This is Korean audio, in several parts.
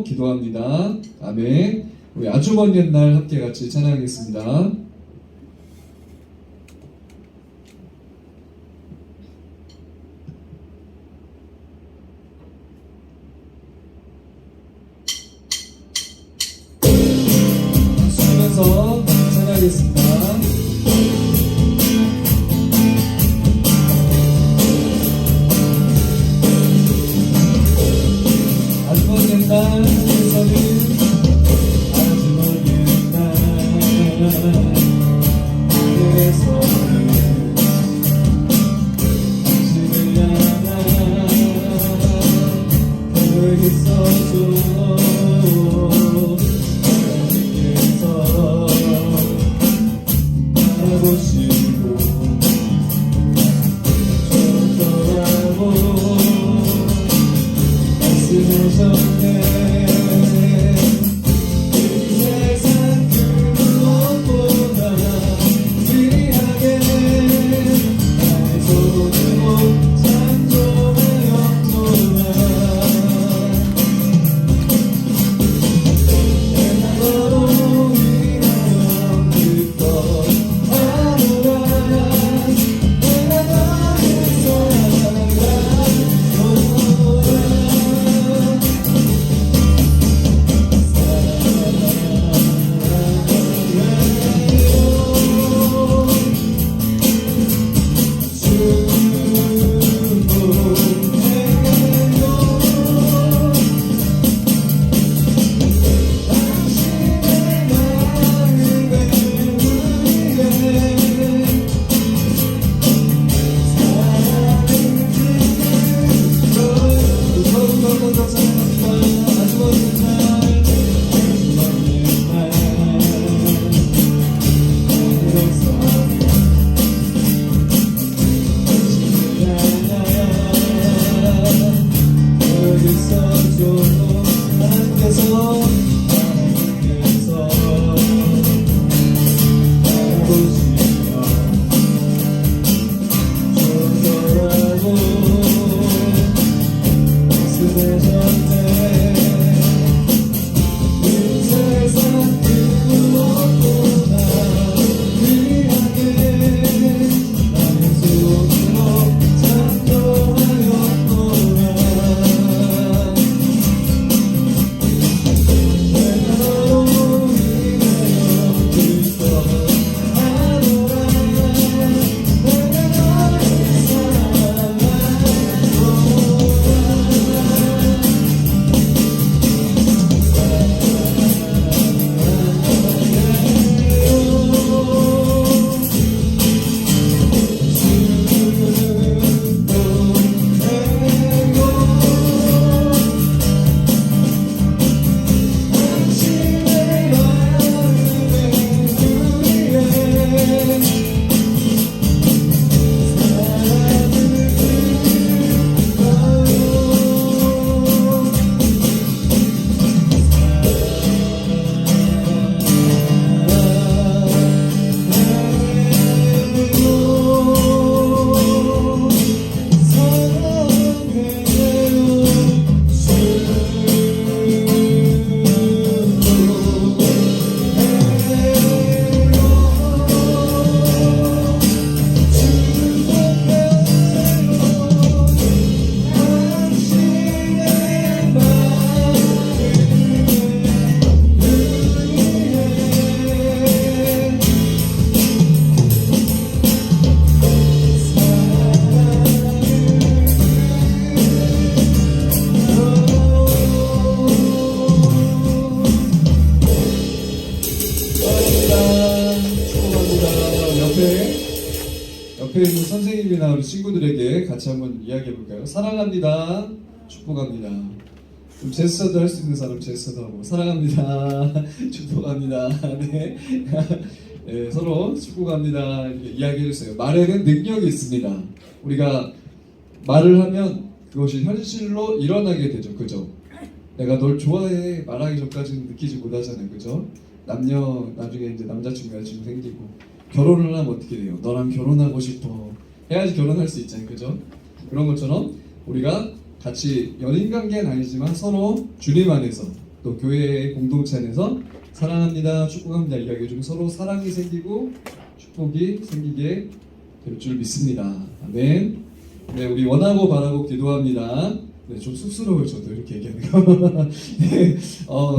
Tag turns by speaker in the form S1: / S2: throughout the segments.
S1: 기도합니다. 아멘. 우리 아주 먼 옛날 함께 같이 찬양하겠습니다. 쓰면서 찬양하겠습니다. 아주 먼 옛날 세상은 아주 먼 옛날 그래서는 당신을 향한 계획 있어줘. 하나님께서 알아보시고 좋더라고 말씀하셨네. 이 세상 그 무엇보다 귀하게 나의 손으로 창조하였구나. 내가 너로 인하여 기뻐하노라. 내가 너를 사랑하노라. 옆에 있는 선생님이나 우리 친구들에게 같이 한번 이야기해볼까요? 사랑합니다. 축복합니다. 좀 제스처도 할 수 있는 사람 제스처도 하고 사랑합니다. 축복합니다. 네. 네, 서로 축복합니다. 이렇게 이야기해주세요. 말에는 능력이 있습니다. 우리가 말을 하면 그것이 현실로 일어나게 되죠. 그죠? 내가 널 좋아해 말하기 전까지는 느끼지 못하잖아요. 그죠? 나중에 이제 남자친구 여자친구 생기고 결혼을 하면 어떻게 돼요? 너랑 결혼하고 싶어 해야지 결혼할 수 있잖아요. 그죠? 그런 것처럼 우리가 같이 연인 관계는 아니지만 서로 주님 안에서 또 교회의 공동체 안에서 사랑합니다, 축복합니다 이야기 중 서로 사랑이 생기고 축복이 생기게 될 줄 믿습니다. 아멘. 네, 우리 원하고 바라고 기도합니다. 네, 좀 쑥스러워요. 저도 이렇게 얘기하는 거. 네,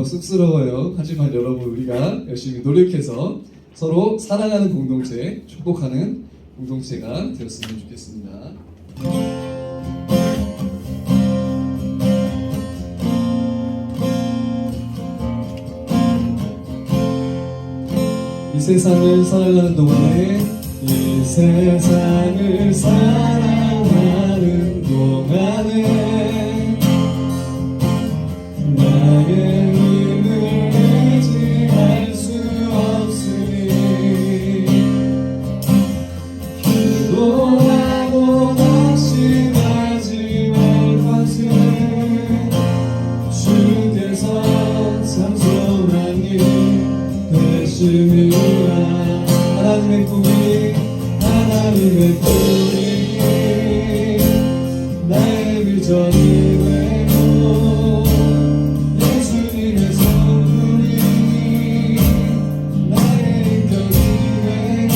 S1: 쑥스러워요. 하지만 여러분 우리가 열심히 노력해서 서로 사랑하는 공동체, 축복하는 공동체가 되었으면 좋겠습니다. 이 세상을 살아가는 동안에 이 세상을 살아가는 동안에 나의 힘을 의지할 수 없으니 기도하고 낙심하지 말 것을 주께서 참소한 일 되심이라. 하나님의 꿈이 나의 비전이 되고 예수님의 성품이 나의 인격이 되고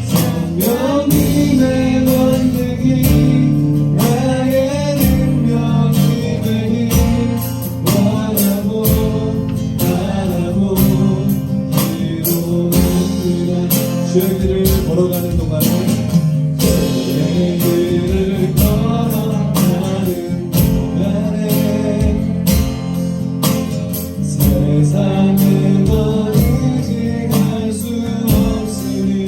S1: 성령님의 권능이 나의 능력이 되길 원하고 바라고 기도합니다. 주의 길을 걸어가는 동안에 주의 길을 걸어가는 동안에 세상에 더 의지할 수 없으니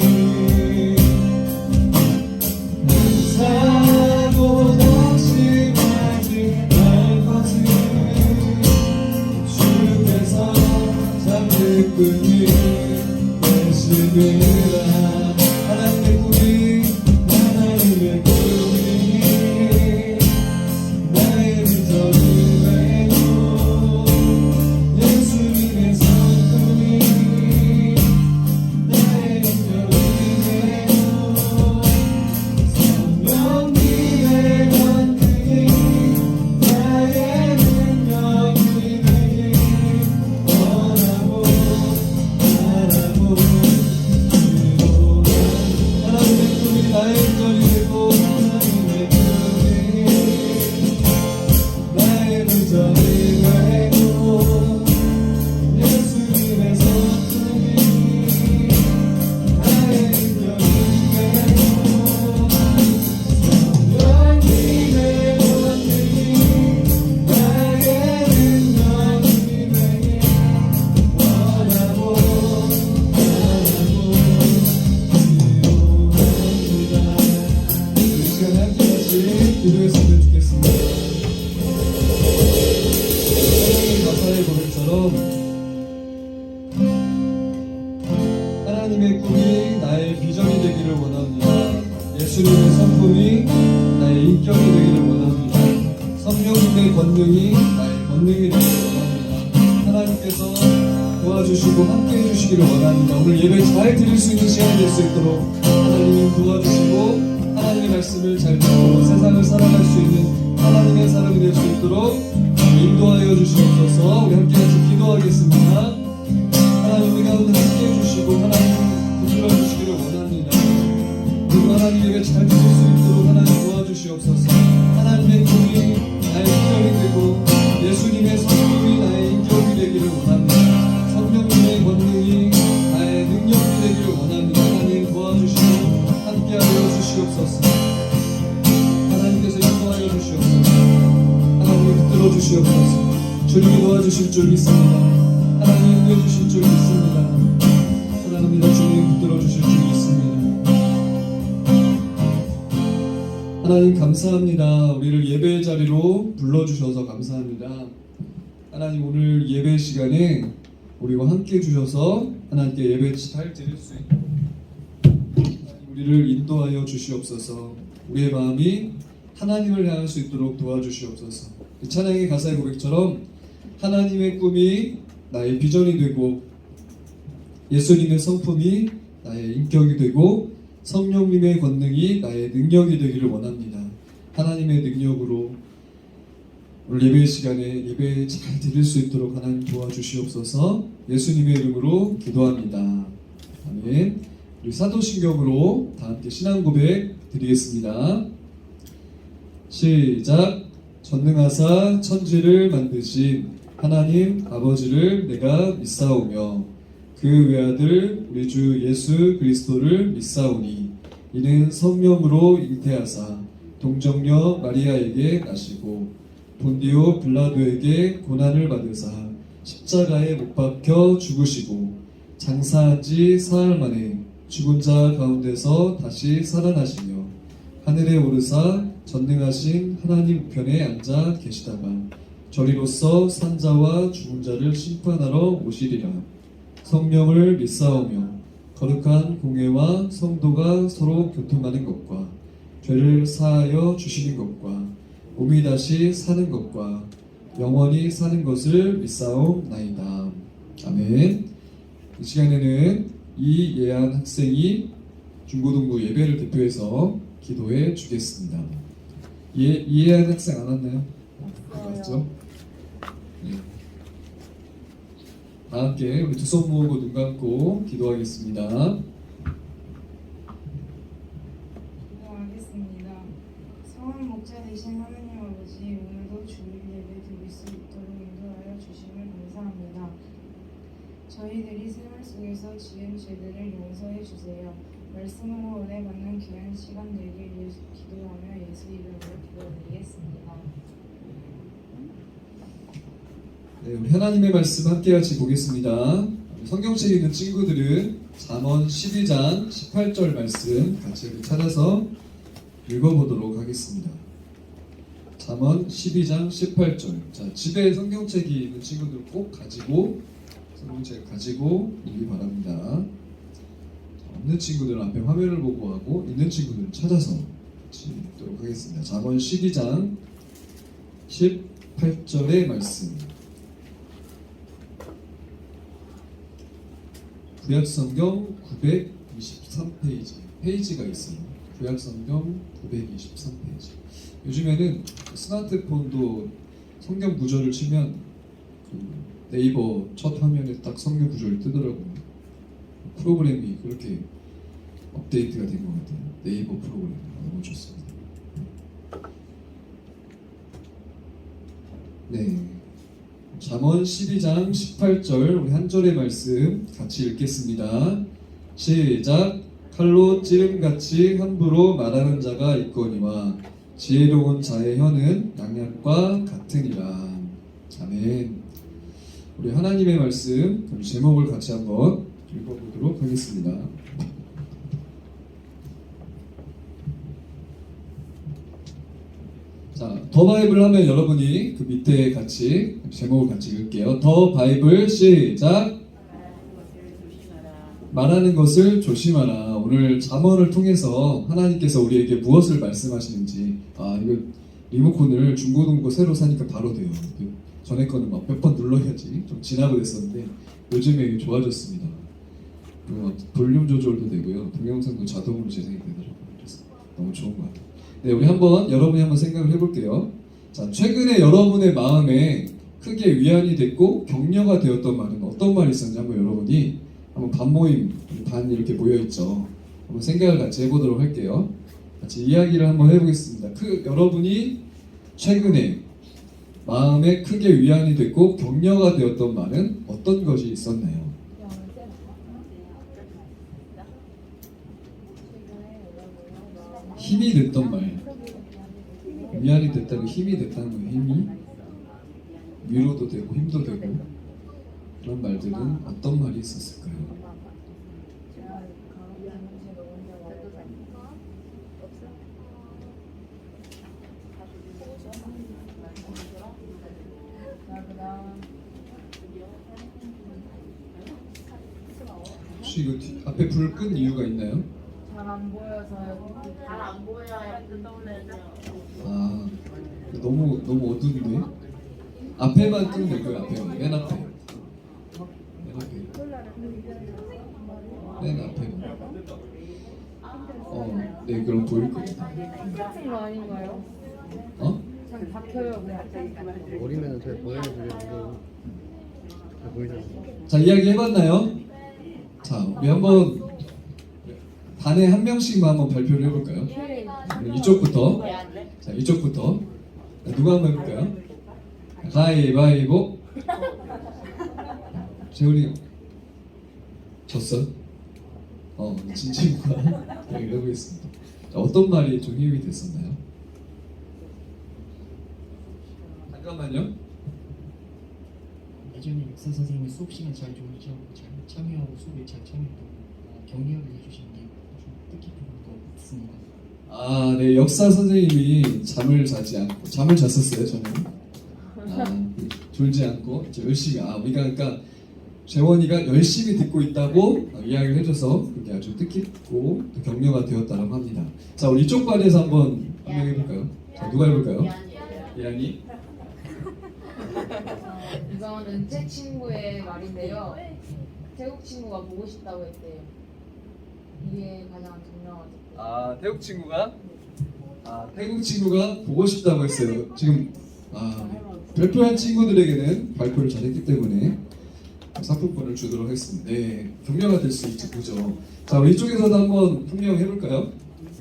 S1: 사고 낙심하지 말 것을 주께서 잠들 뿐이 되시리라. 하나님의 꿈이 나의 비전이 되고 예수님의 성품이 나의 인격이 되고 성령님의 권능이 나의 능력이 되길 원하고 바라고 하나님의 꿈이 나의 인격이 되고 하나님의 꿈이 나의 비전이 되고 예수님의 성품이 나의 인격이 되고 성령님의 권능이 나의 능력이 되길 원하고 이 시간에 함께 같이 기도했으면 좋겠습니다. 하나님 가사의 고백처럼 하나님의 꿈이 나의 비전이 되기를 원합니다. 예수님의 성품이 나의 인격이 되기를 원합니다. 성령님의 권능이 나의 권능이 되기를 원합니다. 하나님께서 도와주시고 함께 해주시기를 원합니다. 오늘 예배 잘 드릴 수 있는 시간이 될 수 있도록 하나님이 도와주시고 하나님의 말씀을 잘 듣고 세상을 살아갈 수 있는 하나님의 사람이 될 수 있도록 인도하여 주시옵소서. 우리 함께 같이 기도하겠습니다. 하나님 우리 가운데 함께 해주시고 하나님 붙들어 주시기를 원합니다. 그리고 하나님 예배 잘 드릴 수 있도록 하나님 도와주시옵소서. 하나님의 꿈이 나의 인격이 되고 예수님의 성품이 나의 인격이 되기를 원합니다. 성령님의 권능이 나의 능력이 되기를 원합니다. 하나님 도와주시고 함께하여 주시옵소서. 하나님께서 인도하여 주시옵소서. 하나님 붙들어 주시옵소서. 주님이 도와주실 줄 믿습니다. 하나님 인도해 주실 줄 믿습니다. 사랑합니다. 주님 붙들어 주실 줄 믿습니다. 하나님 감사합니다. 우리를 예배 자리로 불러주셔서 감사합니다. 하나님 오늘 예배 시간에 우리와 함께 해주셔서 하나님께 예배 잘 드릴 수 있도록 우리를 인도하여 주시옵소서. 우리의 마음이 하나님을 향할 수 있도록 도와주시옵소서. 찬양의 가사의 고백처럼 하나님의 꿈이 나의 비전이 되고 예수님의 성품이 나의 인격이 되고 성령님의 권능이 나의 능력이 되기를 원합니다. 하나님의 능력으로 오늘 예배 시간에 예배 잘 드릴 수 있도록 하나님 도와주시옵소서. 예수님의 이름으로 기도합니다. 아멘. 우리 사도신경으로 다 함께 신앙 고백 드리겠습니다. 시작. 전능하사 천지를 만드신 하나님 아버지를 내가 믿사오며 그 외아들 우리 주 예수 그리스도를 믿사오니 이는 성령으로 잉태하사 동정녀 마리아에게 나시고 본디오 빌라도에게 고난을 받으사 십자가에 못 박혀 죽으시고 장사한 지 사흘 만에 죽은 자 가운데서 다시 살아나시며 하늘에 오르사 전능하신 하나님 우편에 앉아 계시다가 저리로서 산자와 죽은 자를 심판하러 오시리라. 성령을 믿사오며 거룩한 공회와 성도가 서로 교통하는 것과 죄를 사하여 주시는 것과 몸이 다시 사는 것과 영원히 사는 것을 믿사옵나이다. 아멘. 이 시간에는 이예한 학생이 중고등부 예배를 대표해서 기도해 주겠습니다. 이예한 학생 안 왔나요? 맞죠? 네. 다 함께 우리 두 손 모으고 눈 감고 기도하겠습니다.
S2: 기도하겠습니다. 성한 목자 되신 하나님 아버지, 오늘도 주일 예배 드릴 수 있도록 인도하여 주심을 감사합니다. 저희들이 생활 속에서 지은 죄들을 용서해 주세요. 말씀으로 은혜 받는 귀한 시간 되길 기도하며 예수 이름으로 기도드리겠습니다.
S1: 네, 우리 하나님의 말씀 함께 같이 보겠습니다. 성경책 읽는 친구들은 잠언 12장 18절 말씀 같이 찾아서 읽어보도록 하겠습니다. 잠언 12장 18절. 자, 집에 성경책이 있는 친구들 꼭 가지고 성경책 가지고 읽기 바랍니다. 없는 친구들은 앞에 화면을 보고 하고 있는 친구들은 찾아서 같이 읽도록 하겠습니다. 잠언 12장 18절의 말씀. 구약성경 923페이지 페이지가 있어요. 구약성경 923페이지. 요즘에는 스마트폰도 성경 구절을 치면 그 네이버 첫 화면에 딱 성경 구절이 뜨더라고요. 프로그램이 그렇게 업데이트가 된 것 같아요. 네이버 프로그램 너무 좋습니다. 네. 잠언 12장 18절 우리 한 절의 말씀 같이 읽겠습니다. 시작. 칼로 찌름같이 함부로 말하는 자가 있거니와 지혜로운 자의 혀는 양약과 같으니라. 아멘. 우리 하나님의 말씀 우리 제목을 같이 한번 읽어보도록 하겠습니다. 자, 더 바이블 하면 여러분이 그 밑에 같이 제목을 같이 읽을게요. 더 바이블 시작. 말하는 것을 조심하라. 오늘 잠언을 통해서 하나님께서 우리에게 무엇을 말씀하시는지. 이거 리모컨을 중고등부 새로 사니까 바로 돼요. 전에 거는 막 몇 번 눌러야지 좀 지나고 됐었는데 요즘에 이게 좋아졌습니다. 그리고 볼륨 조절도 되고요. 동영상도 자동으로 재생이 되더라고요. 그래서 너무 좋은 것 같아요. 네, 우리 여러분이 한번 생각을 해볼게요. 자, 최근에 여러분의 마음에 크게 위안이 됐고 격려가 되었던 말은 어떤 말이 있었는지 한번 여러분이 한번 반 이렇게 모여있죠. 한번 생각을 같이 해보도록 할게요. 같이 이야기를 한번 해보겠습니다. 여러분이 최근에 마음에 크게 위안이 됐고 격려가 되었던 말은 어떤 것이 있었나요? 힘이 됐던 말. 위안이 됐다는 힘이 됐다는 거예요. 힘이 위로도 되고 힘도 되고 그런 말들은 어떤 말이 있었을까요? 혹시 이거 앞에 불 끈 이유가 있나요?
S2: 잘 안 보여서요.
S3: 잘 안 보여요. 떠올려요.
S1: 너무 어두운데? 앞에만 끄면 될 거예요. 앞에만 맨 앞에. 맨 앞에만. 네, 그럼 보일 거예요.
S2: 똑같은 거 아닌가요?
S1: 어?
S4: 어리면 잘 보여주려고 잘 보이잖아요.
S1: 자, 이야기 해봤나요? 자, 우리 한번 단에 한 명씩만 한번 발표를 해볼까요? 이쪽부터. 자, 이쪽부터. 자, 누가 한번 해볼까요? 가위바위보. 재훈이 졌어? 진 친구가 이야기를 해보겠습니다. 자, 어떤 말이 좀 힘이 됐었나요? 잠깐만요.
S5: 예전에 역사 선생님이 수업 시간 잘 조율하고 잘 참여하고 수업에 잘 참여하고 격려를 해주시는 게 아주 뜻깊은 것 같습니다.
S1: 아, 네, 역사 선생님이 잠을 잤었어요, 저는. 졸지 않고 이제 열심히. 우리가 그러니까 재원이가 열심히 듣고 있다고 이야기를 해줘서 그게 아주 뜻깊고 또 격려가 되었다고 합니다. 자, 우리 이쪽 반에서 한번 해볼까요? 자, 누가 해볼까요? 예안이.
S6: 이거는 제 친구의 말인데요. 태국 친구가 보고 싶다고 했대요. 이게 가장 정명하죠.
S1: 태국 친구가? 태국 친구가 보고 싶다고 했어요. 지금 발표한 친구들에게는 발표를 잘했기 때문에 상품권을 주도록 하겠습니다. 네, 격려가 될 수 있죠, 그죠? 자, 우리 이쪽에서도 한번 혁명해볼까요?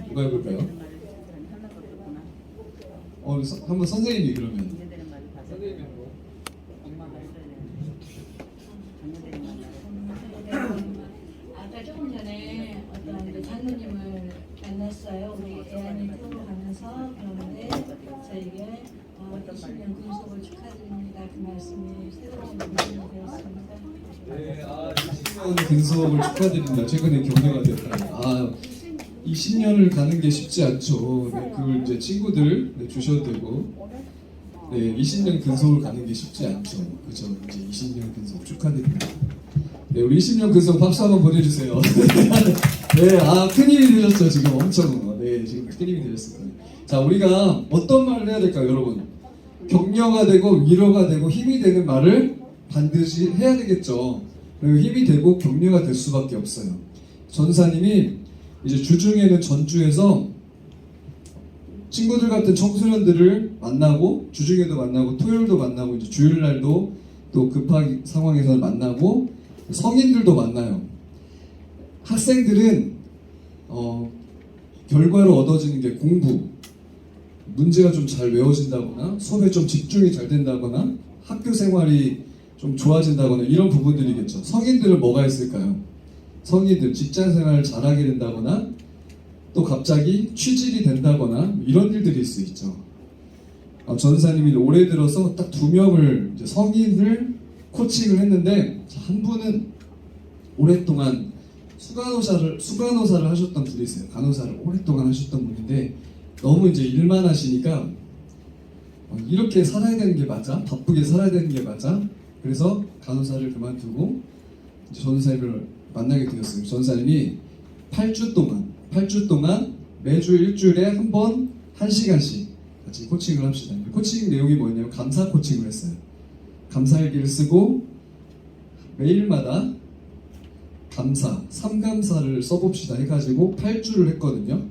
S1: 누가 해볼까요? 한번 선생님이 그러면. 선생님이 뭐?
S7: 아까 조금 전에 어떤 장로님을 만났어요. 우리 애안이 태우러 가면서 그런데 저에게 20년 군속을 축하드립니다. 그 말씀이 새로운 말씀이 되었습니다.
S1: 네, 20년 근속을 축하드립니다. 최근에 격려가 됐다. 20년을 가는 게 쉽지 않죠. 네, 그걸 이제 친구들 주셔도 되고, 네, 20년 근속을 가는 게 쉽지 않죠. 그죠? 이제 20년 근속 축하드립니다. 네, 우리 20년 근속 박수 한번 보내주세요. 네, 큰일이 되셨죠, 지금 엄청. 네, 지금 큰일이 되셨을 거예요. 자, 우리가 어떤 말을 해야 될까요, 여러분? 격려가 되고, 위로가 되고, 힘이 되는 말을 반드시 해야 되겠죠. 그리고 힘이 되고, 격려가 될 수밖에 없어요. 전사님이 이제 주중에는 전주에서 친구들 같은 청소년들을 만나고, 주중에도 만나고, 토요일도 만나고, 이제 주일날도 또 급한 상황에서 만나고, 성인들도 만나요. 학생들은 결과로 얻어지는 게 공부, 문제가 좀 잘 외워진다거나 수업에 좀 집중이 잘 된다거나 학교 생활이 좀 좋아진다거나 이런 부분들이겠죠. 성인들은 뭐가 있을까요? 성인들 직장 생활을 잘하게 된다거나 또 갑자기 취직이 된다거나 이런 일들이 있을 수 있죠. 전사님이 올해 들어서 딱 2명을 이제 성인을 코칭을 했는데 한 분은 오랫동안 수간호사를 하셨던 분이세요. 간호사를 오랫동안 하셨던 분인데 너무 이제 일만 하시니까 이렇게 살아야 되는 게 맞아? 바쁘게 살아야 되는 게 맞아? 그래서 간호사를 그만두고 이제 전사님을 만나게 되었어요. 전사님이 8주 동안 매주 일주일에 한 번 1시간씩 같이 코칭을 합시다. 코칭 내용이 뭐냐면 감사 코칭을 했어요. 감사일기를 쓰고 매일마다 감사, 3감사를 써봅시다 해가지고 8주를 했거든요.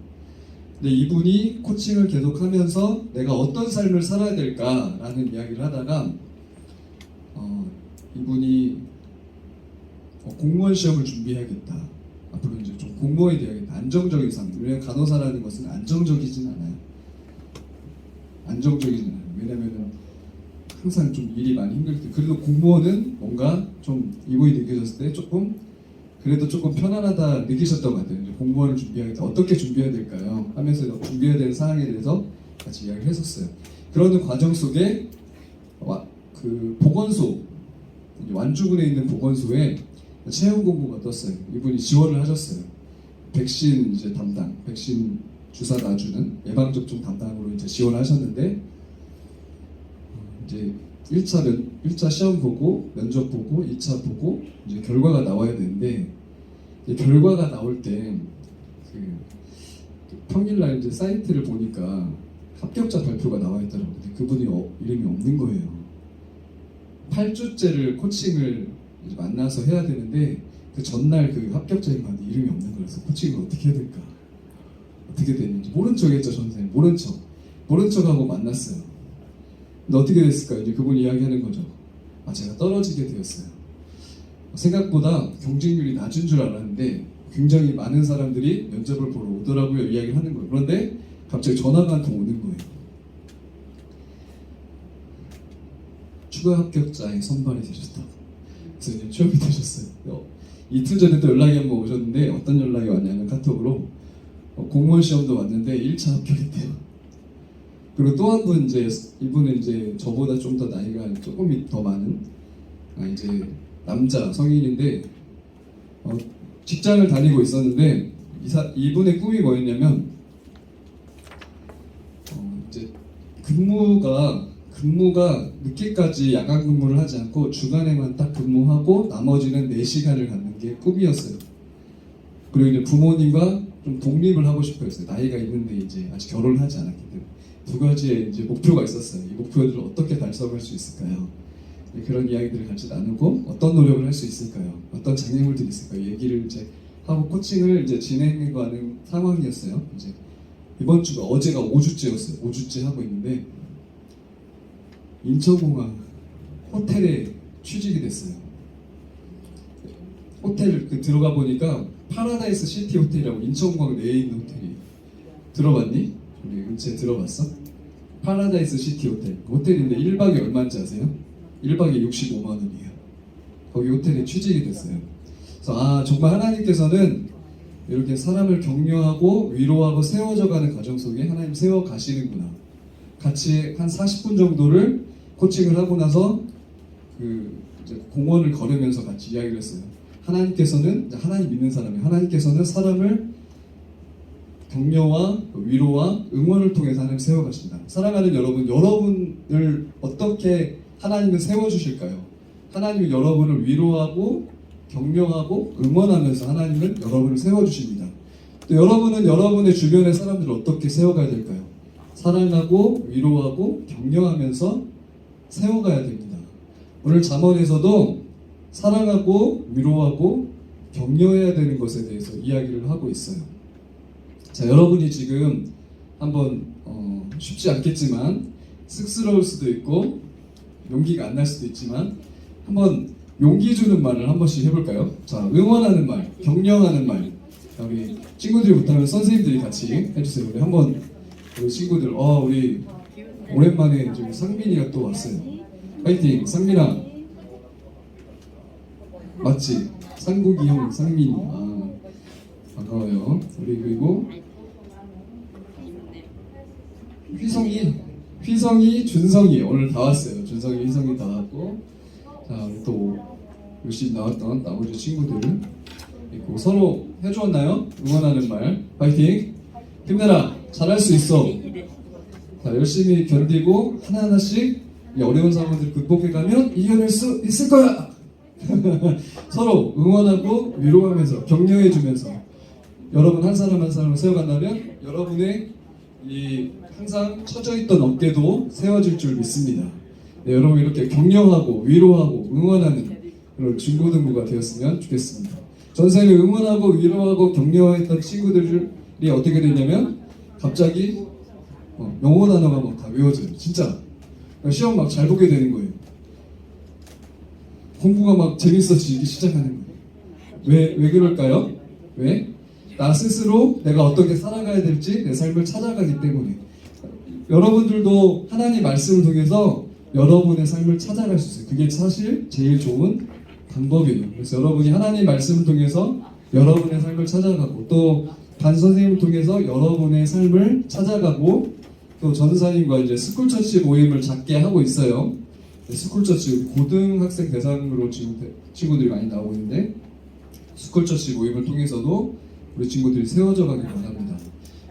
S1: 근데 이분이 코칭을 계속하면서 내가 어떤 삶을 살아야 될까라는 이야기를 하다가 이분이 공무원 시험을 준비해야겠다. 앞으로 이제 좀 공무원이 돼야겠다. 안정적인 삶. 왜냐면 간호사라는 것은 안정적이진 않아요. 안정적이진 않아요. 왜냐면은 항상 좀 일이 많이 힘들 때, 그래도 공무원은 뭔가 좀 이분이 느껴졌을 때 그래도 조금 편안하다 느끼셨던 것 같아요. 이제 공무원을 준비하겠다. 어떻게 준비해야 될까요? 하면서 준비해야 되는 사항에 대해서 같이 이야기를 했었어요. 그러는 과정 속에 그 보건소, 완주군에 있는 보건소에 채용 공고가 떴어요. 이분이 지원을 하셨어요. 백신 이제 담당, 백신 주사 놔주는 예방접종 담당으로 이제 지원을 하셨는데 이제 1차 시험 보고 면접 보고 2차 보고 이제 결과가 나와야 되는데 결과가 나올 때 평일날 이제 사이트를 보니까 합격자 발표가 나와 있더라고요. 근데 그분이 이름이 없는 거예요. 8주째를 코칭을 이제 만나서 해야 되는데 그 전날 그 합격자인 분한테 이름이 없는 거라서 코칭을 어떻게 해야 될까? 어떻게 됐는지 모른 척했죠. 선생님 모른 척 모른 척하고 만났어요. 근데 어떻게 됐을까요? 이제 그분이 이야기하는 거죠. 제가 떨어지게 되었어요. 생각보다 경쟁률이 낮은 줄 알았는데 굉장히 많은 사람들이 면접을 보러 오더라고요. 이야기를 하는 거예요. 그런데 갑자기 전화가 한 통 오는 거예요. 추가 합격자에 선발이 되셨다고. 그래서 이제 취업이 되셨어요. 이틀 전에 또 연락이 한번 오셨는데 어떤 연락이 왔냐면 카톡으로 공무원 시험도 왔는데 1차 합격했대요. 그리고 또 한 분 이분은 이제 저보다 좀 더 나이가 조금 더 많은 이제 남자 성인인데 직장을 다니고 있었는데 이분의 꿈이 뭐였냐면 이제 근무가 늦게까지 야간 근무를 하지 않고 주간에만 딱 근무하고 나머지는 4시간을 갖는 게 꿈이었어요. 그리고 이제 부모님과 좀 독립을 하고 싶어 했어요. 나이가 있는데 이제 아직 결혼을 하지 않았기 때문에. 두 가지의 이제 목표가 있었어요. 이 목표들을 어떻게 달성할 수 있을까요? 그런 이야기들을 같이 나누고 어떤 노력을 할 수 있을까요? 어떤 장애물들이 있을까요? 얘기를 이제 하고 코칭을 이제 진행해가는 상황이었어요. 이제 이번 주가 어제가 5주째였어요. 5주째 하고 있는데 인천공항 호텔에 취직이 됐어요. 호텔 들어가 보니까 파라다이스 시티 호텔이라고 인천공항 내에 있는 호텔이 들어봤니? 우리 은채 들어봤어? 파라다이스 시티 호텔 호텔인데 1박에 얼마인지 아세요? 1박에 65만 원이에요. 거기 호텔에 취직이 됐어요. 그래서 정말 하나님께서는 이렇게 사람을 격려하고 위로하고 세워져가는 과정 속에 하나님 세워 가시는구나. 같이 한 40분 정도를 코칭을 하고 나서 이제 공원을 걸으면서 같이 이야기를 했어요. 하나님께서는 하나님 믿는 사람이에요. 하나님께서는 사람을 격려와 위로와 응원을 통해서 하나님 세워가신다. 사랑하는 여러분을 어떻게 하나님은 세워주실까요? 하나님은 여러분을 위로하고 격려하고 응원하면서 하나님은 여러분을 세워주십니다. 또 여러분은 여러분의 주변의 사람들을 어떻게 세워가야 될까요? 사랑하고 위로하고 격려하면서 세워가야 됩니다. 오늘 잠언에서도 사랑하고 위로하고 격려해야 되는 것에 대해서 이야기를 하고 있어요. 자, 여러분이 지금 한번 쉽지 않겠지만 쑥스러울 수도 있고 용기가 안 날 수도 있지만 한번 용기 주는 말을 한 번씩 해볼까요? 자, 응원하는 말, 격려하는 말. 자, 우리 친구들이 못하면 선생님들이 같이 해주세요. 우리 한번 우리 친구들, 우리 오랜만에 지금 상민이가 또 왔어요. 파이팅, 상민아. 맞지? 상국이 형, 상민이. 반가워요. 우리 그리고 휘성이, 준성이 오늘 다 왔어요. 준성이, 휘성이 다 왔고, 자, 우리 또 열심히 나왔던 나머지 친구들 있고 서로 해주었나요? 응원하는 말, 파이팅, 힘내라, 잘할 수 있어. 자, 열심히 견디고 하나하나씩 이 어려운 상황들을 극복해가면 이겨낼 수 있을 거야. 서로 응원하고 위로하면서 격려해주면서 여러분 한 사람 한 사람을 세워간다면 여러분의 이 항상 처져있던 어깨도 세워질 줄 믿습니다. 네, 여러분 이렇게 격려하고 위로하고 응원하는 그런 중고등부가 되었으면 좋겠습니다. 전생에 응원하고 위로하고 격려했던 친구들이 어떻게 되냐면 갑자기 영어 단어가 막 다 외워져요. 진짜 시험 막 잘 보게 되는 거예요. 공부가 막 재밌어지기 시작하는 거예요. 왜 그럴까요? 왜? 나 스스로 내가 어떻게 살아가야 될지 내 삶을 찾아가기 때문에. 여러분들도 하나님 말씀을 통해서 여러분의 삶을 찾아갈 수 있어요. 그게 사실 제일 좋은 방법이에요. 그래서 여러분이 하나님 말씀을 통해서 여러분의 삶을 찾아가고 또 반 선생님을 통해서 여러분의 삶을 찾아가고 또 전사님과 이제 스쿨처치 모임을 작게 하고 있어요. 스쿨처치 고등학생 대상으로 지금 친구들이 많이 나오고 있는데 스쿨처치 모임을 통해서도 우리 친구들이 세워져 가길 원합니다.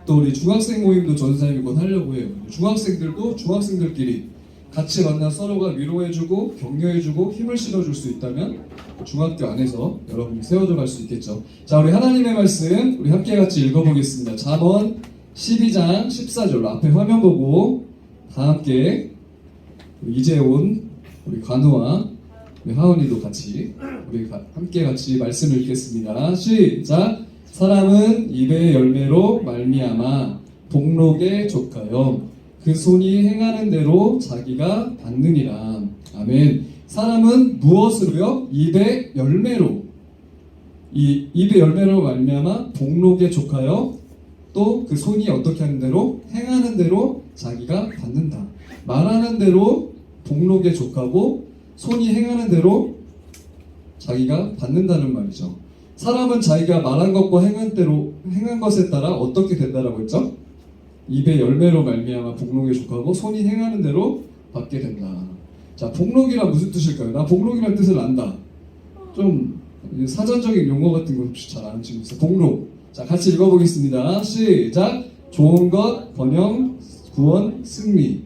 S1: 또 우리 중학생 모임도 전사님이 곧 하려고 해요. 중학생들도 중학생들끼리 같이 만나 서로가 위로해주고 격려해주고 힘을 실어줄 수 있다면 중학교 안에서 여러분이 세워져 갈 수 있겠죠. 자, 우리 하나님의 말씀 우리 함께 같이 읽어보겠습니다. 잠언 12장 14절 앞에 화면 보고 다 함께 이제 온 우리 관우와 우리 하은이도 같이 우리 함께 같이 말씀을 읽겠습니다. 시작. 사람은 입의 열매로 말미암아 복록에 족하여 그 손이 행하는 대로 자기가 받느니라. 아멘. 사람은 무엇으로요? 입의 열매로. 이 입의 열매로 말미암아 복록에 족하여 또 그 손이 어떻게 하는 대로 행하는 대로 자기가 받는다. 말하는 대로 복록에 족하고 손이 행하는 대로 자기가 받는다는 말이죠. 사람은 자기가 말한 것과 행한 것에 따라 어떻게 된다라고 했죠? 입의 열매로 말미암아 복록에 족하고 손이 행하는 대로 받게 된다. 자, 복록이란 무슨 뜻일까요? 나 복록이란 뜻을 안다. 좀 사전적인 용어 같은 거 혹시 잘 아는 친구 있어요? 복록. 자, 같이 읽어보겠습니다. 시작. 좋은 것, 번영, 구원, 승리.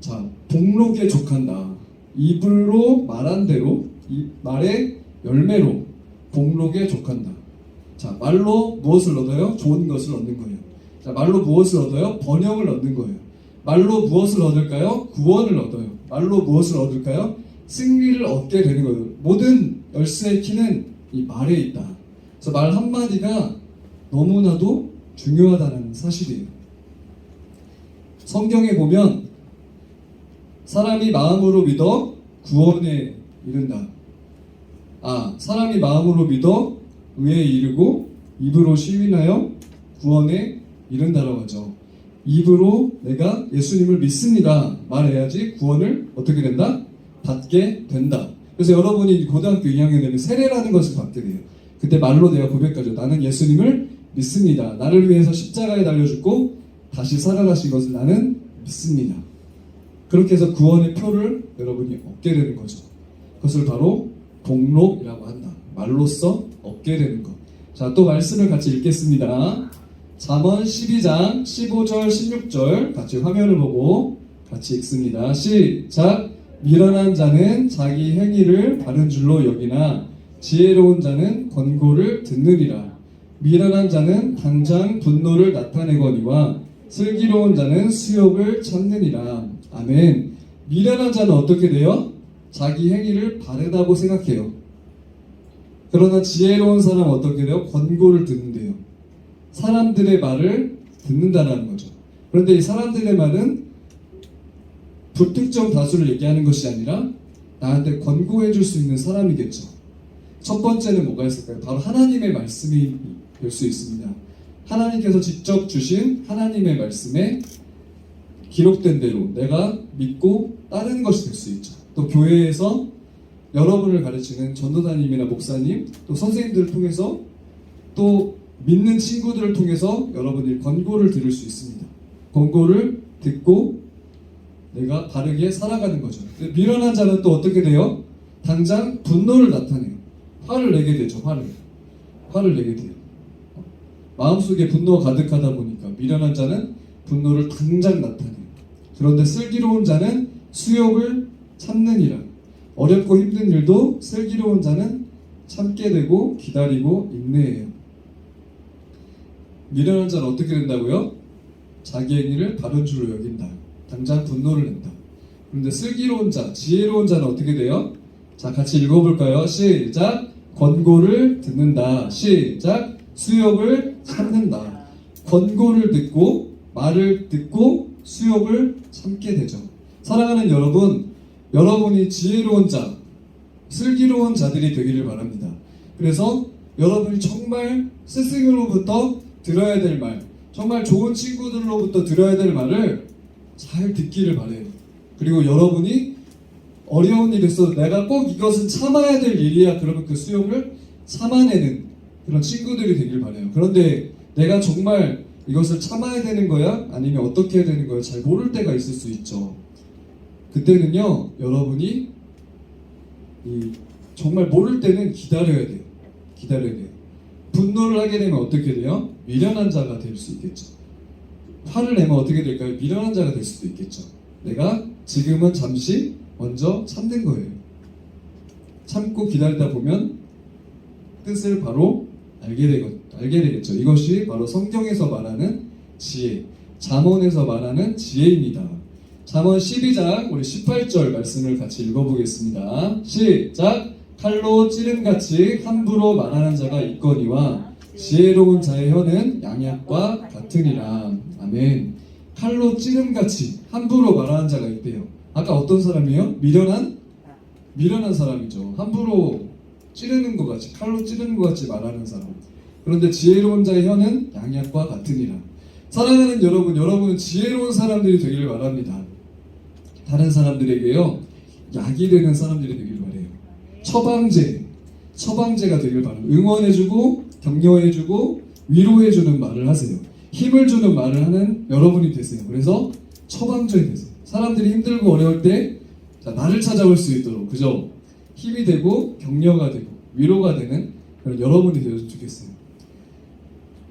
S1: 자, 복록에 족한다. 입으로 말한 대로, 이 말의 열매로 복록에 족한다. 자, 말로 무엇을 얻어요? 좋은 것을 얻는 거예요. 자, 말로 무엇을 얻어요? 번영을 얻는 거예요. 말로 무엇을 얻을까요? 구원을 얻어요. 말로 무엇을 얻을까요? 승리를 얻게 되는 거예요. 모든 열쇠의 키는 이 말에 있다. 그래서 말 한마디가 너무나도 중요하다는 사실이에요. 성경에 보면 사람이 마음으로 믿어 구원에 이른다. 사람이 마음으로 믿어 의에 이르고 입으로 시인하여 구원에 이른다라고 하죠. 입으로 내가 예수님을 믿습니다 말해야지 구원을 어떻게 된다? 받게 된다. 그래서 여러분이 고등학교 2학년 되면 세례라는 것을 받게 돼요. 그때 말로 내가 고백하죠. 나는 예수님을 믿습니다. 나를 위해서 십자가에 달려 죽고 다시 살아나신 것을 나는 믿습니다. 그렇게 해서 구원의 표를 여러분이 얻게 되는 거죠. 그것을 바로 복록이라고 한다. 말로써 얻게 되는 것. 자, 또 말씀을 같이 읽겠습니다. 잠언 12장 15절 16절 같이 화면을 보고 같이 읽습니다. 시작. 미련한 자는 자기 행위를 바른 줄로 여기나 지혜로운 자는 권고를 듣느니라. 미련한 자는 당장 분노를 나타내거니와 슬기로운 자는 수욕을 참느니라. 아멘. 미련한 자는 어떻게 돼요? 자기 행위를 바르다고 생각해요. 그러나 지혜로운 사람은 어떻게 돼요? 권고를 듣는데요. 사람들의 말을 듣는다는 거죠. 그런데 이 사람들의 말은 불특정 다수를 얘기하는 것이 아니라 나한테 권고해 줄 수 있는 사람이겠죠. 첫 번째는 뭐가 있을까요? 바로 하나님의 말씀이 될 수 있습니다. 하나님께서 직접 주신 하나님의 말씀에 기록된 대로 내가 믿고 따르는 것이 될 수 있죠. 또 교회에서 여러분을 가르치는 전도사님이나 목사님, 또 선생님들을 통해서 또 믿는 친구들을 통해서 여러분들이 권고를 들을 수 있습니다. 권고를 듣고 내가 바르게 살아가는 거죠. 미련한 자는 또 어떻게 돼요? 당장 분노를 나타내요. 화를 내게 되죠. 화를 내게 돼요. 마음속에 분노가 가득하다 보니까 미련한 자는 분노를 당장 나타내요. 그런데 슬기로운 자는 수욕을 참느니라. 어렵고 힘든 일도 슬기로운 자는 참게 되고 기다리고 인내해요. 미련한 자는 어떻게 된다고요? 자기 행위를 바른 줄로 여긴다. 당장 분노를 낸다. 그런데 슬기로운 자, 지혜로운 자는 어떻게 돼요? 자, 같이 읽어볼까요? 시작. 권고를 듣는다. 시작. 수욕을 참는다. 권고를 듣고 말을 듣고 수욕을 참게 되죠. 사랑하는 여러분, 여러분이 지혜로운 자, 슬기로운 자들이 되기를 바랍니다. 그래서 여러분이 정말 스승으로부터 들어야 될 말, 정말 좋은 친구들로부터 들어야 될 말을 잘 듣기를 바래요. 그리고 여러분이 어려운 일이 있어도 내가 꼭 이것은 참아야 될 일이야, 그러면 그 수용을 참아내는 그런 친구들이 되길 바래요. 그런데 내가 정말 이것을 참아야 되는 거야? 아니면 어떻게 해야 되는 거야? 잘 모를 때가 있을 수 있죠. 그때는요, 여러분이 정말 모를 때는 기다려야 돼요. 기다려야 돼요. 분노를 하게 되면 어떻게 돼요? 미련한 자가 될 수 있겠죠. 화를 내면 어떻게 될까요? 미련한 자가 될 수도 있겠죠. 내가 지금은 잠시 먼저 참는 거예요. 참고 기다리다 보면 뜻을 바로 알게 되겠죠. 이것이 바로 성경에서 말하는 지혜, 잠언에서 말하는 지혜입니다. 잠언 12장 우리 18절 말씀을 같이 읽어보겠습니다. 시작. 칼로 찌름같이 함부로 말하는 자가 있거니와 지혜로운 자의 혀는 양약과 같으니라. 아멘. 칼로 찌름같이 함부로 말하는 자가 있대요. 아까 어떤 사람이에요? 미련한 사람이죠. 함부로 찌르는 것 같이, 칼로 찌르는 것 같이 말하는 사람. 그런데 지혜로운 자의 혀는 양약과 같으니라. 사랑하는 여러분, 여러분은 지혜로운 사람들이 되기를 바랍니다. 다른 사람들에게요, 약이 되는 사람들이 되기를 바래요. 처방제가 되기를 바랍니다. 응원해주고 격려해주고 위로해주는 말을 하세요. 힘을 주는 말을 하는 여러분이 되세요. 그래서 처방전이 되세요. 사람들이 힘들고 어려울 때 나를 찾아올 수 있도록, 그죠? 힘이 되고 격려가 되고 위로가 되는 그런 여러분이 되었으면 좋겠어요.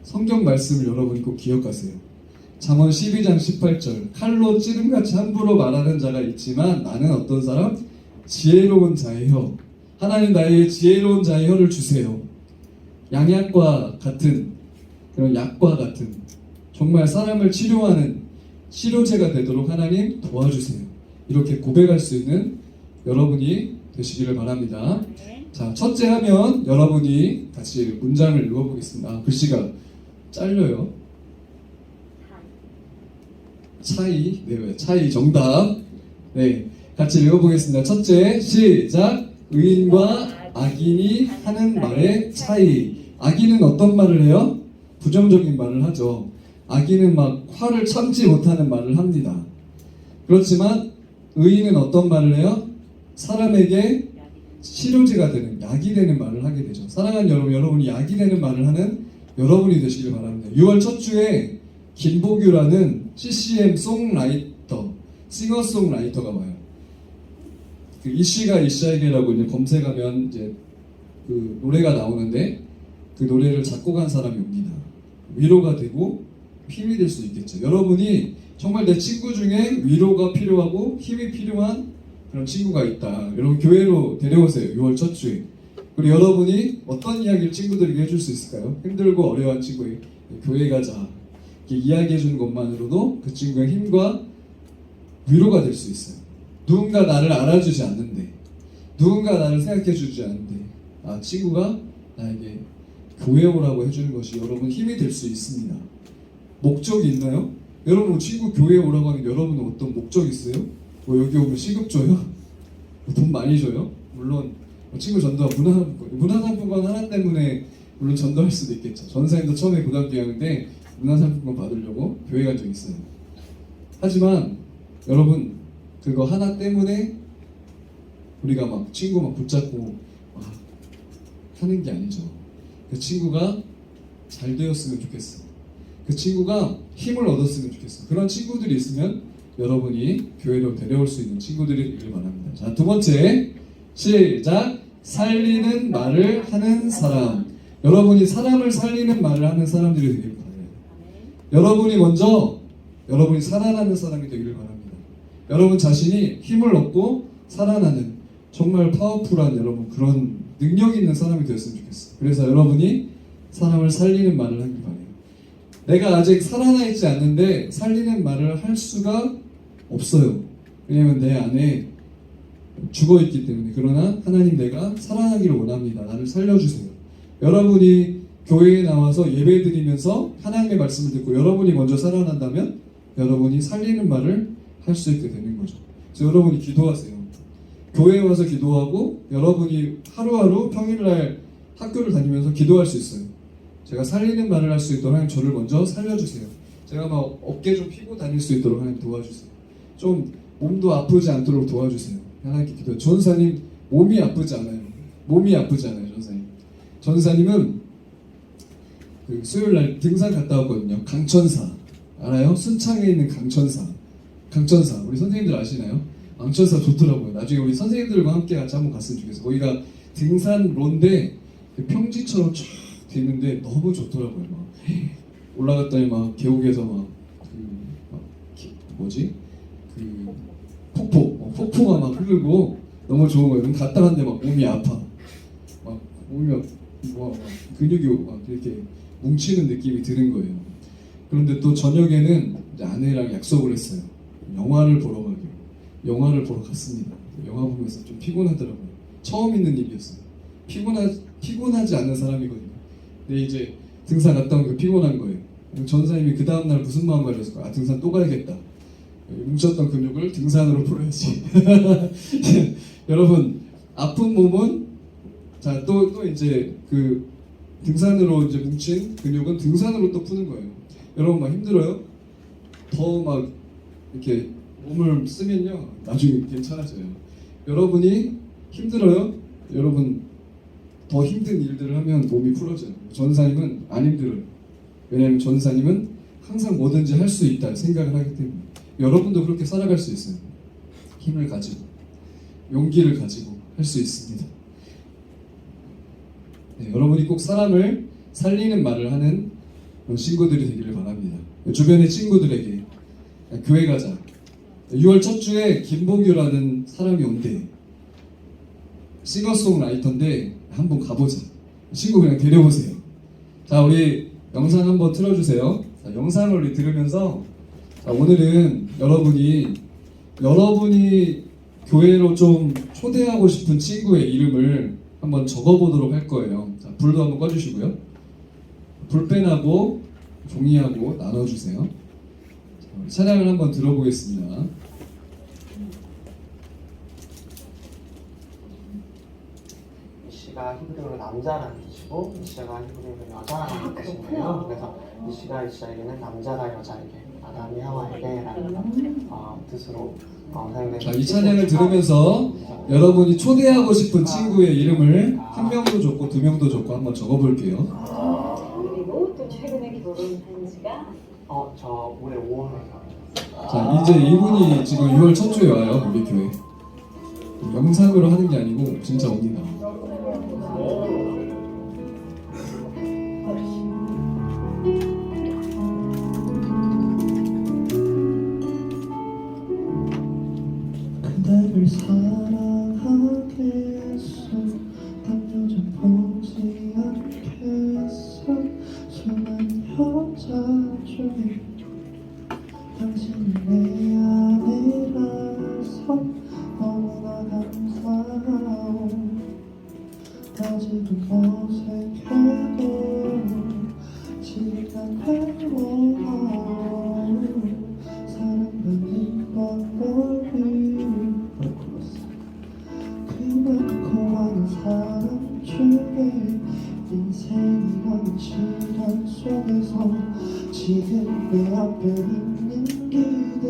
S1: 성경 말씀을 여러분이 꼭 기억하세요. 잠언 12장 18절, 칼로 찌름같이 함부로 말하는 자가 있지만 나는 어떤 사람? 지혜로운 자의 혀. 하나님 나에게 지혜로운 자의 혀를 주세요. 양약과 같은 그런 약과 같은 정말 사람을 치료하는 치료제가 되도록 하나님 도와주세요. 이렇게 고백할 수 있는 여러분이 되시기를 바랍니다. 자, 첫째 하면 여러분이 같이 문장을 읽어보겠습니다. 아, 글씨가 잘려요. 차이, 네, 차이 정답. 네, 같이 읽어보겠습니다. 첫째, 시작. 의인과 악인이 하는 말의 차이. 악인은 어떤 말을 해요? 부정적인 말을 하죠. 악인은 막 화를 참지 못하는 말을 합니다. 그렇지만 의인은 어떤 말을 해요? 사람에게 치료제가 되는, 약이 되는 말을 하게 되죠. 사랑하는 여러분, 여러분이 약이 되는 말을 하는 여러분이 되시길 바랍니다. 6월 첫 주에 김보규라는 CCM 송라이터, 싱어송라이터가 와요. 그 이씨가 이씨에게라고 이제 검색하면 이제 그 노래가 나오는데 그 노래를 작곡한 사람이 옵니다. 위로가 되고 힘이 될 수 있겠죠. 여러분이 정말 내 친구 중에 위로가 필요하고 힘이 필요한 그런 친구가 있다. 여러분 교회로 데려오세요. 6월 첫 주에. 그리고 여러분이 어떤 이야기를 친구들에게 해줄 수 있을까요? 힘들고 어려운 친구에게 교회 가자. 이렇게 이야기해 주는 것만으로도 그 친구의 힘과 위로가 될 수 있어요. 누군가 나를 알아주지 않는데, 누군가 나를 생각해 주지 않는데, 아, 친구가 나에게 교회 오라고 해주는 것이 여러분 힘이 될 수 있습니다. 목적이 있나요? 여러분 친구 교회에 오라고 하는 여러분은 어떤 목적이 있어요? 뭐 여기 오면 시급 줘요? 돈 많이 줘요? 물론 친구 전도가 문화상품권 하나 때문에 물론 전도할 수도 있겠죠. 전사님도 처음에 고등학교 2학년 때 문화상품권 받으려고 교회 간 적이 있어요. 하지만 여러분 그거 하나 때문에 우리가 막 친구 막 붙잡고 막 하는 게 아니죠. 그 친구가 잘 되었으면 좋겠어. 그 친구가 힘을 얻었으면 좋겠어. 그런 친구들이 있으면 여러분이 교회로 데려올 수 있는 친구들이 되길 바랍니다. 자, 두 번째, 시작. 살리는 말을 하는 사람. 여러분이 사람을 살리는 말을 하는 사람들이 되길 바라요. 여러분이 먼저 여러분이 살아나는 사람이 되기를 바랍니다. 여러분 자신이 힘을 얻고 살아나는 정말 파워풀한 여러분 그런 능력 있는 사람이 되었으면 좋겠어요. 그래서 여러분이 사람을 살리는 말을 하길 바라요. 내가 아직 살아나 있지 않는데 살리는 말을 할 수가 없어요. 왜냐하면 내 안에 죽어 있기 때문에. 그러나 하나님 내가 살아나기를 원합니다. 나를 살려주세요. 여러분이 교회에 나와서 예배 드리면서 하나님의 말씀을 듣고 여러분이 먼저 살아난다면 여러분이 살리는 말을 할 수 있게 되는 거죠. 그래서 여러분이 기도하세요. 교회에 와서 기도하고 여러분이 하루하루 평일날 학교를 다니면서 기도할 수 있어요. 제가 살리는 말을 할 수 있도록 하나님 저를 먼저 살려주세요. 제가 막 어깨 좀 피고 다닐 수 있도록 하나님 도와주세요. 좀 몸도 아프지 않도록 도와주세요. 하나님께 기도해요. 전사님 몸이 아프지 않아요. 몸이 아프지 않아요. 전사님. 전사님은 그 수요일날 등산 갔다 왔거든요. 강천사 알아요? 순창에 있는 강천사 우리 선생님들 아시나요? 강천사 좋더라고요. 나중에 우리 선생님들과 함께 같이 한번 갔으면 좋겠어요. 거기가 등산로인데 평지처럼 쫙 돼 있는데 너무 좋더라고요. 막 올라갔더니 막 계곡에서 폭포가 막 흐르고 너무 좋은 거예요. 갔다 갔는데 막 몸이 아파. 막 몸이 막 근육이 막 이렇게 뭉치는 느낌이 드는 거예요. 그런데 또 저녁에는 이제 아내랑 약속을 했어요. 영화를 보러 가기로. 영화를 보러 갔습니다. 영화 보면서 좀 피곤하더라고요. 처음 있는 일이었어요. 피곤하지 않는 사람이거든요. 근데 이제 등산 갔다 오니까 피곤한 거예요. 전사님이 그 다음날 무슨 마음 가졌을까? 아, 등산 또 가야겠다. 뭉쳤던 근육을 등산으로 풀어야지. 여러분, 아픈 몸은 자, 또 이제 그 등산으로 이제 뭉친 근육은 등산으로 또 푸는 거예요. 여러분 막 힘들어요? 더 막 이렇게 몸을 쓰면요, 나중에 괜찮아져요. 여러분이 힘들어요? 여러분 더 힘든 일들을 하면 몸이 풀어져요. 전사님은 안 힘들어요. 왜냐하면 전사님은 항상 뭐든지 할 수 있다 생각을 하기 때문에. 여러분도 그렇게 살아갈 수 있어요. 힘을 가지고, 용기를 가지고 할 수 있습니다. 네, 여러분이 꼭 사람을 살리는 말을 하는 그런 친구들이 되기를 바랍니다. 주변의 친구들에게 교회 가자. 6월 첫 주에 김보규라는 사람이 온대. 싱어송라이터인데 한번 가보자. 친구 그냥 데려오세요. 자, 우리 영상 한번 틀어주세요. 자, 영상을 우리 들으면서 자, 오늘은 여러분이 교회로 좀 초대하고 싶은 친구의 이름을 한번 적어보도록 할 거예요. 자, 불도 한번 꺼주시고요. 불펜하고 종이하고 나눠주세요. 자, 우리 찬양을 한번 들어보겠습니다.
S8: 이씨가 히브리어로 남자라는 뜻이고 이씨가 히브리어로 여자라는 뜻인데요. 그래서 이씨가 이씨에게는 남자가 여자에게, 아담이 하와에게라는 뜻으로 사용된.
S1: 자, 이 찬양을 들으면서 여러분이 초대하고 싶은 친구의 이름을 한 명도 좋고 두 명도 좋고 한번 적어볼게요.
S9: 그리고 또 최근에 결혼한 지가
S8: 저 올해 5월에.
S1: 자, 이제 이분이 지금 6월 첫 주에 와요, 우리 교회. 영상으로 하는 게 아니고 진짜 옵니다.
S5: 그대를 사랑하겠어. 단 여자 보지 않겠어. 순한 여자 중에 당신이 내 아내라서 너무나 감사하오. 아직도 어색해도 지금 난 외로워. 사랑받는 방법이 그 많고 많은 사람 중에 인생이라는 시간 속에서 지금 내 앞에 있는 그대,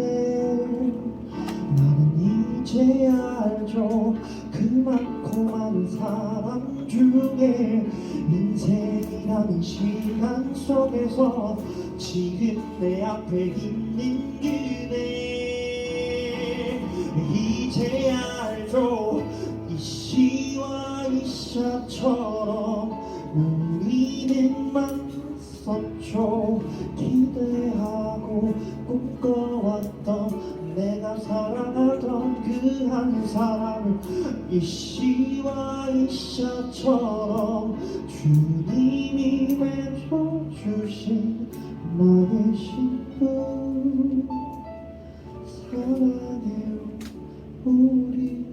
S5: 나는 이제 알죠. 그 많고 많은 사람 중에 인생이라는 시간 속에서 지금 내 앞에 있는 그대, 이제 알죠. 이씨와 이샤처럼 우리는 만났었죠. 기대하고 꿈꿔왔던 내가 사랑하던 그 한 사람을 이씨와 이샤처럼 주님이 맺어주신 나의 신부. 사랑해요 우리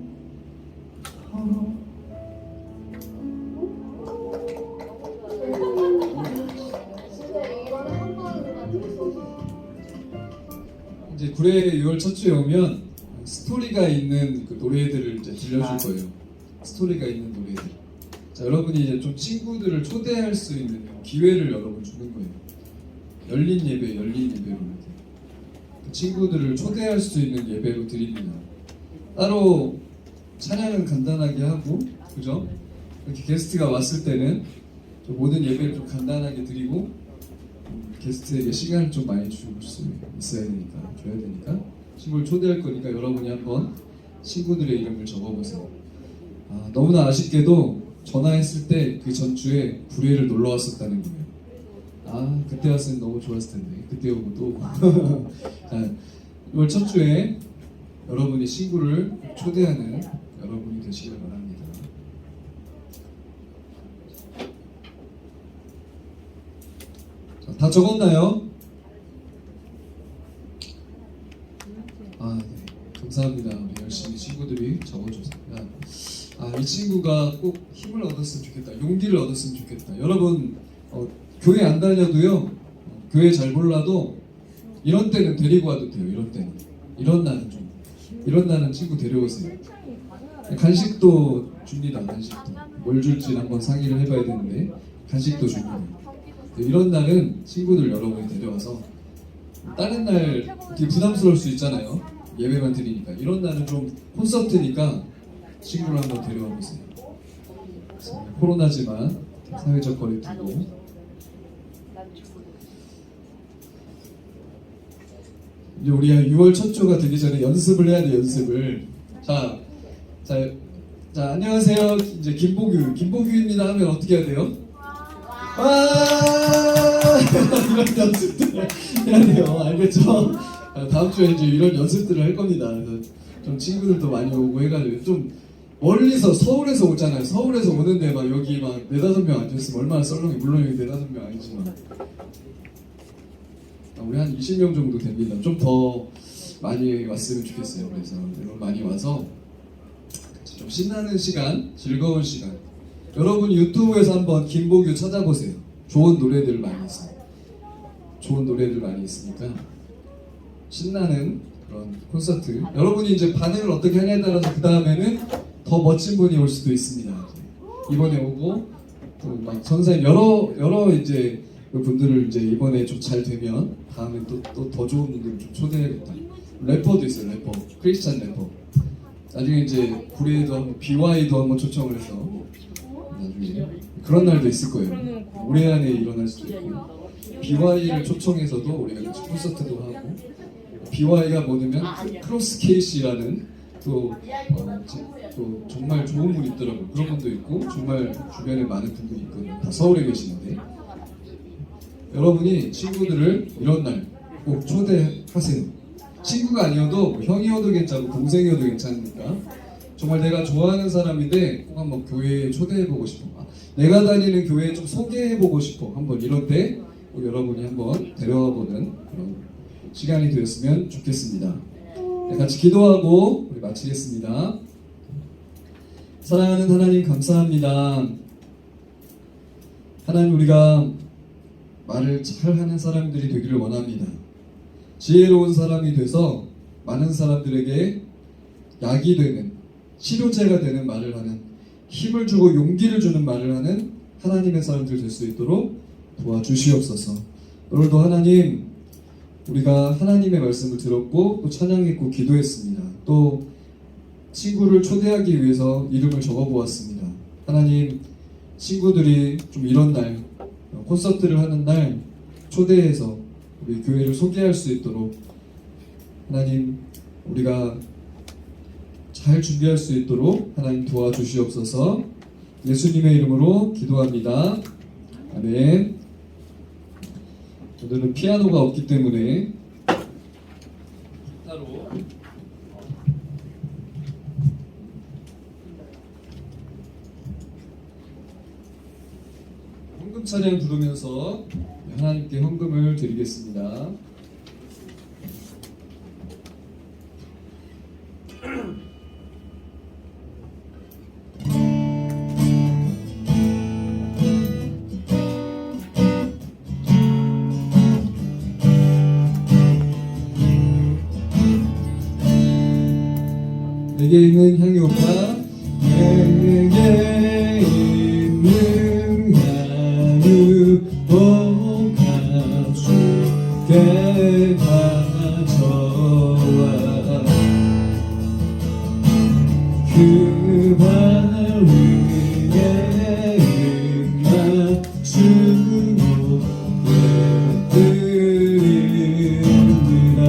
S5: 서로.
S1: 이제 구례 6월 첫 주에 오면 스토리가 있는 그 노래들을 이제 들려줄 거예요. 스토리가 있는 노래들. 자, 여러분이 이제 좀 친구들을 초대할 수 있는 기회를 여러분 주는 거예요. 열린 예배로 이렇게 그 친구들을 초대할 수 있는 예배로 드립니다. 따로 찬양은 간단하게 하고, 그죠? 이렇게 게스트가 왔을 때는 좀 모든 예배를 좀 간단하게 드리고 게스트에게 시간을 좀 많이 줄 수 있어야 되니까, 줘야 되니까 친구를 초대할 거니까 여러분이 한번 친구들의 이름을 적어보세요. 너무나 아쉽게도 전화했을 때 그 전주에 구례를 놀러 왔었다는 거예요. 그때 왔으면 너무 좋았을 텐데 그때 오고 또 오고. 자, 6월 첫 주에 여러분이 친구를 초대하는 여러분이 되시길 바랍니다. 자, 다 적었나요? 네. 감사합니다. 우리 열심히 친구들이 적어줬습니다. 이 친구가 꼭 힘을 얻었으면 좋겠다. 용기를 얻었으면 좋겠다. 여러분, 교회 안 다녀도요, 교회 잘 몰라도 이런 때는 데리고 와도 돼요. 이런 때는. 이런 날은 친구 데려오세요. 간식도 줍니다. 간식도. 뭘 줄지 한번 상의를 해봐야 되는데 간식도 줍니다. 이런 날은 친구들 여러분이 데려와서 다른 날 되게 부담스러울 수 있잖아요. 예배만 드리니까. 이런 날은 좀 콘서트니까 친구를 한번 데려와 보세요. 코로나지만 사회적 거리 두고. 이제 우리가 6월 첫 주가 되기 전에 연습을 해야 돼. 연습을. 자, 안녕하세요. 이제 김보규입니다 하면 어떻게 해야 돼요? 와! 이런 연습들 해야 돼요. 알겠죠? 다음 주에 이제 이런 연습들을 할 겁니다. 그래서 좀 친구들도 많이 오고 해가지고 좀 멀리서 서울에서 오잖아요. 서울에서 오는데 막 여기 막 4-5명 앉았으면 얼마나 썰렁해. 물론 여기 4-5명 아니지만 우리 한 20명 정도 됩니다. 좀 더 많이 왔으면 좋겠어요. 그래서 여러분 많이 와서 좀 신나는 시간, 즐거운 시간. 여러분 유튜브에서 한번 김보규 찾아보세요. 좋은 노래들 많이 있어요. 좋은 노래들 많이 있으니까 신나는 그런 콘서트. 여러분이 이제 반응을 어떻게 하냐에 따라서 그 다음에는 더 멋진 분이 올 수도 있습니다. 이번에 오고 또 막 선생님 여러 이제 분들을 이제 이번에 좀 잘 되면 다음에 또 더 좋은 분들을 좀 초대해야겠다. 래퍼도 있어요. 래퍼, 크리스찬 래퍼. 나중에 이제 구례에도 한번 BY도 한번 초청을 해서 나중에 그런 날도 있을 거예요. 올해 안에 일어날 수도 있고 BY를 초청해서도 우리가 같이 콘서트도 하고 BY가 뭐냐면 크로스 케이시라는 또 정말 좋은 분이 있더라고요. 그런 분도 있고 정말 주변에 많은 분들이 있거든요. 다 서울에 계시는데 여러분이 친구들을 이런 날 꼭 초대하세요. 친구가 아니어도 뭐 형이어도 괜찮고 동생이어도 괜찮으니까 정말 내가 좋아하는 사람인데 꼭 한번 교회에 초대해보고 싶어. 내가 다니는 교회에 좀 소개해보고 싶어. 한번 이럴 때 꼭 여러분이 한번 데려와보는 그런 시간이 되었으면 좋겠습니다. 네, 같이 기도하고 우리 마치겠습니다. 사랑하는 하나님 감사합니다. 하나님 우리가 말을 잘하는 사람들이 되기를 원합니다. 지혜로운 사람이 돼서 많은 사람들에게 약이 되는 치료제가 되는 말을 하는 힘을 주고 용기를 주는 말을 하는 하나님의 사람들 될 수 있도록 도와주시옵소서. 오늘도 하나님 우리가 하나님의 말씀을 들었고 또 찬양했고 기도했습니다. 또 친구를 초대하기 위해서 이름을 적어보았습니다. 하나님 친구들이 좀 이런 날 콘서트를 하는 날 초대해서 우리 교회를 소개할 수 있도록 하나님 우리가 잘 준비할 수 있도록 하나님 도와주시옵소서. 예수님의 이름으로 기도합니다. 아멘. 오늘은 피아노가 없기 때문에 따로 헌금 찬양 부르면서 하나님께 헌금을 드리겠습니다. 내게 있는 향유가 내게 있는 향유가 주께 가져와 그 발 위에 맞추고 예드립니다.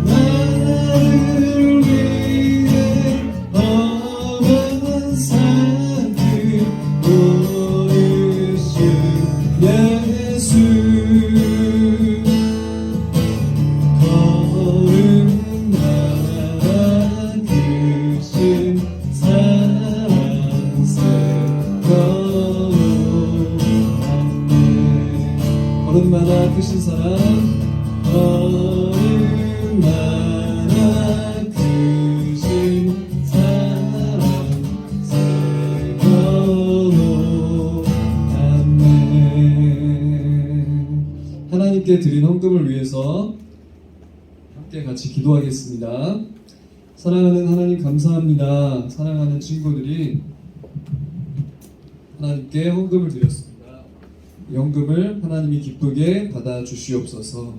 S1: 나를 하나님께 드린 헌금을 위해서 함께 같이 기도하겠습니다. 사랑하는 하나님 감사합니다. 사랑하는 친구들이 하나님께 헌금을 드렸습니다. 이 헌금을 하나님이 기쁘게 받아 주시옵소서.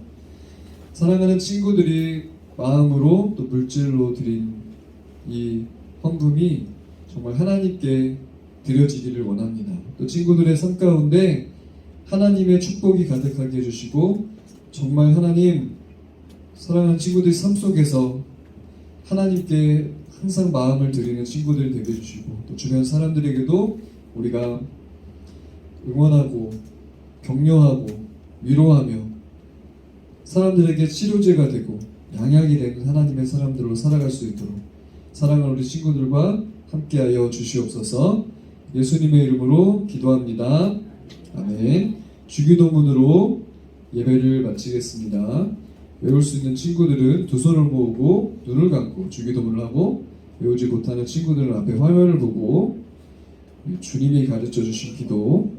S1: 사랑하는 친구들이 마음으로 또 물질로 드린 이 헌금이 정말 하나님께 드려지기를 원합니다. 또 친구들의 삶 가운데 하나님의 축복이 가득하게 해주시고 정말 하나님 사랑하는 친구들의 삶 속에서 하나님께 항상 마음을 드리는 친구들이 되게 해주시고 또 주변 사람들에게도 우리가 응원하고 격려하고 위로하며 사람들에게 치료제가 되고 양약이 되는 하나님의 사람들로 살아갈 수 있도록 사랑하는 우리 친구들과 함께하여 주시옵소서. 예수님의 이름으로 기도합니다. 아멘. 주기도문으로 예배를 마치겠습니다. 외울 수 있는 친구들은 두 손을 모으고 눈을 감고 주기도문을 하고 외우지 못하는 친구들은 앞에 화면을 보고 주님이 가르쳐 주신 기도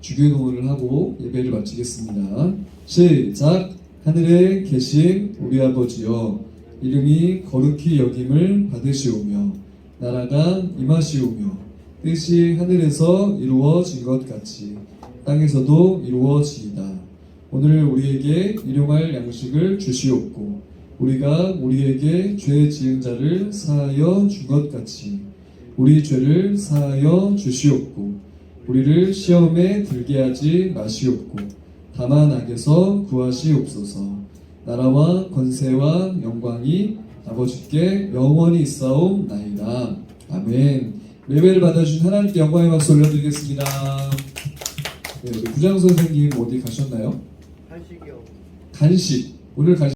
S1: 주기도문을 하고 예배를 마치겠습니다. 시작. 하늘에 계신 우리 아버지여 이름이 거룩히 여김을 받으시오며 나라가 임하시오며 뜻이 하늘에서 이루어진 것 같이 땅에서도 이루어지이다. 오늘 우리에게 일용할 양식을 주시옵고 우리가 우리에게 죄 지은 자를 사하여 준 것 같이 우리 죄를 사하여 주시옵고 우리를 시험에 들게 하지 마시옵고 다만 악에서 구하시옵소서. 나라와 권세와 영광이 아버지께 영원히 있사옵나이다. 아멘. 예배를 받아주신 하나님께 영광의 박수 올려드리겠습니다. 네, 우리 부장 선생님 어디 가셨나요?
S4: 한식이요.
S1: 간식. 오늘 간식